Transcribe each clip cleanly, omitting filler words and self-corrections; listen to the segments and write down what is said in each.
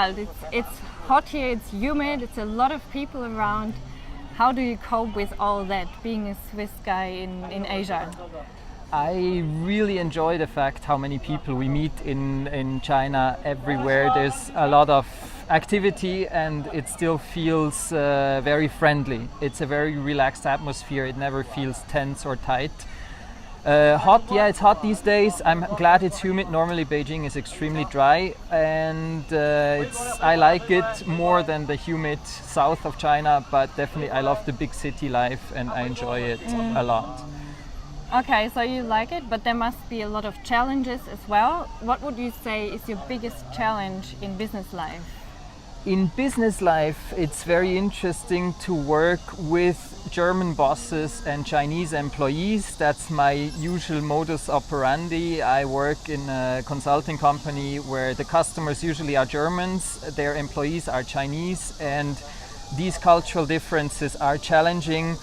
Harald, it's hot here, it's humid, it's a lot of people around. How do you cope with all that, being a Swiss guy in Asia? I really enjoy the fact how many people we meet in China everywhere. There's a lot of activity and it still feels very friendly. It's a very relaxed atmosphere. It never feels tense or tight. Hot, yeah, it's hot these days. I'm glad it's humid. Normally Beijing is extremely dry and I like it more than the humid south of China, but definitely I love the big city life and I enjoy it a lot. Okay, so you like it, but there must be a lot of challenges as well. What would you say is your biggest challenge in business life? In business life, it's very interesting to work with German bosses and Chinese employees. That's my usual modus operandi. I work in a consulting company where the customers usually are Germans, their employees are Chinese, and these cultural differences are challenging.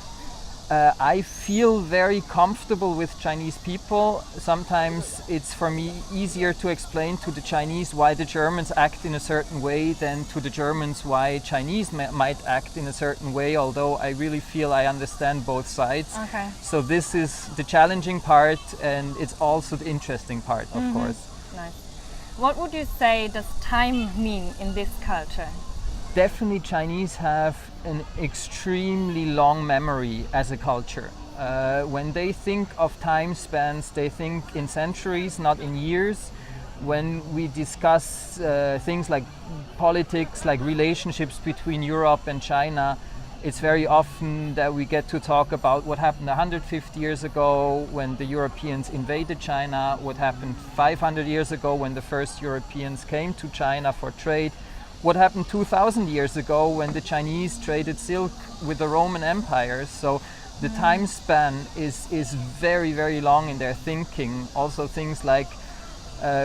I feel very comfortable with Chinese people. Sometimes it's for me easier to explain to the Chinese why the Germans act in a certain way than to the Germans why Chinese might act in a certain way, although I really feel I understand both sides. Okay. So this is the challenging part and it's also the interesting part, of course. Nice. What would you say does time mean in this culture? Definitely Chinese have an extremely long memory as a culture. When they think of time spans, they think in centuries, not in years. When we discuss things like politics, like relationships between Europe and China, it's very often that we get to talk about what happened 150 years ago when the Europeans invaded China, what happened 500 years ago when the first Europeans came to China for trade, what happened 2,000 years ago when the Chinese traded silk with the Roman Empire. So the time span is very, very long in their thinking. Also things like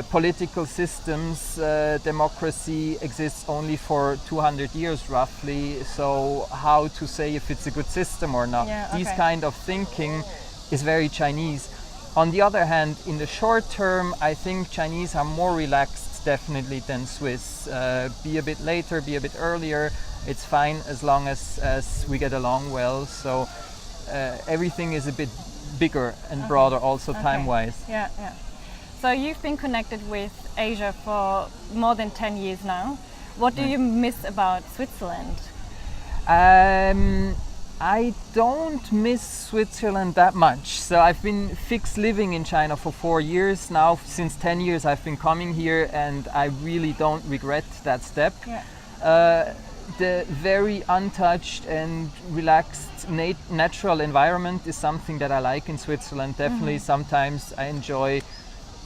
political systems, democracy exists only for 200 years roughly. So how to say if it's a good system or not? Yeah, okay. These kind of thinking is very Chinese. On the other hand, in the short term, I think Chinese are more relaxed definitely than Swiss. Be a bit later, be a bit earlier, it's fine as long as we get along well. So everything is a bit bigger and broader also time-wise. Yeah. So you've been connected with Asia for more than 10 years now. What do you miss about Switzerland? I don't miss Switzerland that much. So I've been fixed living in China for 4 years now. Since 10 years I've been coming here and I really don't regret that step. Yeah. The very untouched and relaxed natural environment is something that I like in Switzerland. Definitely sometimes I enjoy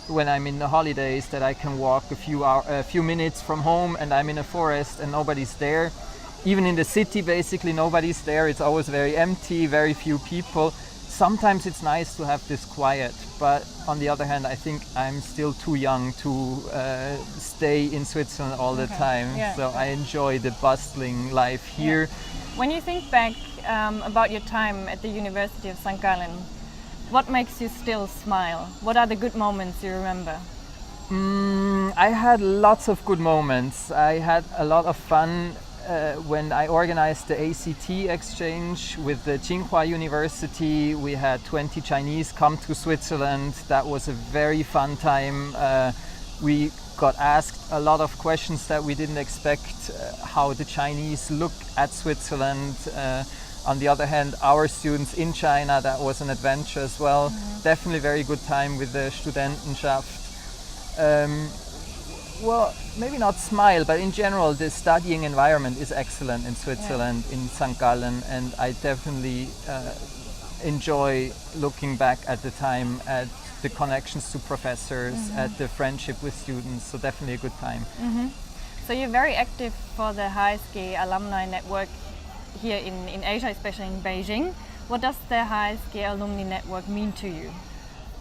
when I'm in the holidays that I can walk a few minutes from home and I'm in a forest and nobody's there. Even in the city, basically nobody's there. It's always very empty, very few people. Sometimes it's nice to have this quiet, but on the other hand, I think I'm still too young to stay in Switzerland all the time. Yeah. So I enjoy the bustling life here. Yeah. When you think back about your time at the University of St. Gallen, what makes you still smile? What are the good moments you remember? I had lots of good moments. I had a lot of fun when I organized the ACT exchange with the Tsinghua University. We had 20 Chinese come to Switzerland. That was a very fun time. We got asked a lot of questions that we didn't expect, how the Chinese look at Switzerland. On the other hand, our students in China, that was an adventure as well. Definitely very good time with the Studentenschaft. Well, maybe not smile, but in general, the studying environment is excellent in Switzerland, in St. Gallen, and I definitely enjoy looking back at the time, at the connections to professors, at the friendship with students, so definitely a good time. So you're very active for the HSG Alumni Network here in Asia, especially in Beijing. What does the HSG Alumni Network mean to you?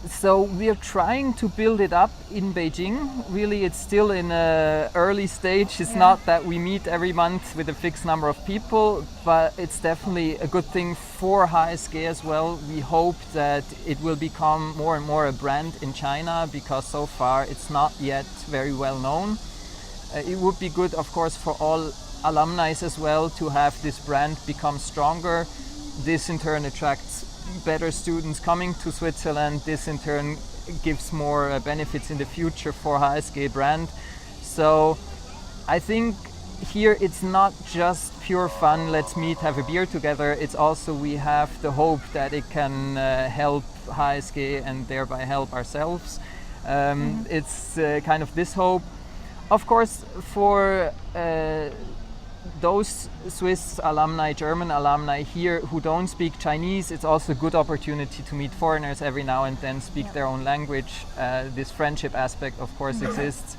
So we are trying to build it up in Beijing. Really, it's still in an early stage. It's not that we meet every month with a fixed number of people, but it's definitely a good thing for HSG as well. We hope that it will become more and more a brand in China because so far it's not yet very well known. It would be good, of course, for all alumni as well to have this brand become stronger. This in turn attracts better students coming to Switzerland. This in turn gives more benefits in the future for HSG brand. So I think here it's not just pure fun, let's meet, have a beer together. It's also we have the hope that it can help HSG and thereby help ourselves. It's kind of this hope. Of course, for those Swiss alumni, German alumni here who don't speak Chinese, it's also a good opportunity to meet foreigners every now and then, speak their own language. This friendship aspect, of course, exists.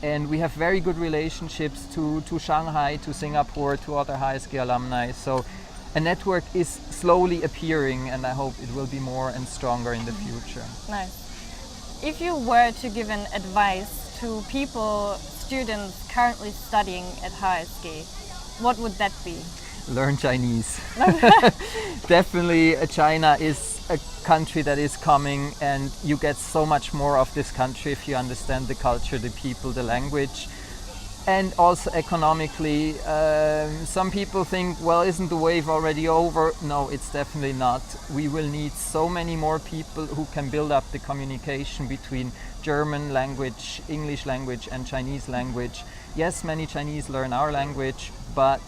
And we have very good relationships to Shanghai, to Singapore, to other HSG alumni. So a network is slowly appearing, and I hope it will be more and stronger in the future. Nice. If you were to give an advice to people, students currently studying at HSG, what would that be? Learn Chinese. Definitely China is a country that is coming, and you get so much more of this country if you understand the culture, the people, the language. And also economically, some people think, well, isn't the wave already over? No, it's definitely not. We will need so many more people who can build up the communication between German language, English language and Chinese language. Yes, many Chinese learn our language, but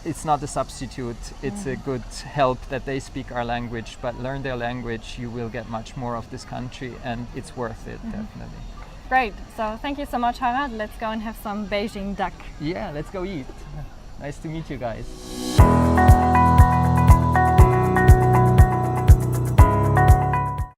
it's not a substitute. It's a good help that they speak our language, but learn their language, you will get much more of this country, and it's worth it, definitely. Great. So thank you so much, Harald. Let's go and have some Beijing duck. Yeah, let's go eat. Nice to meet you guys.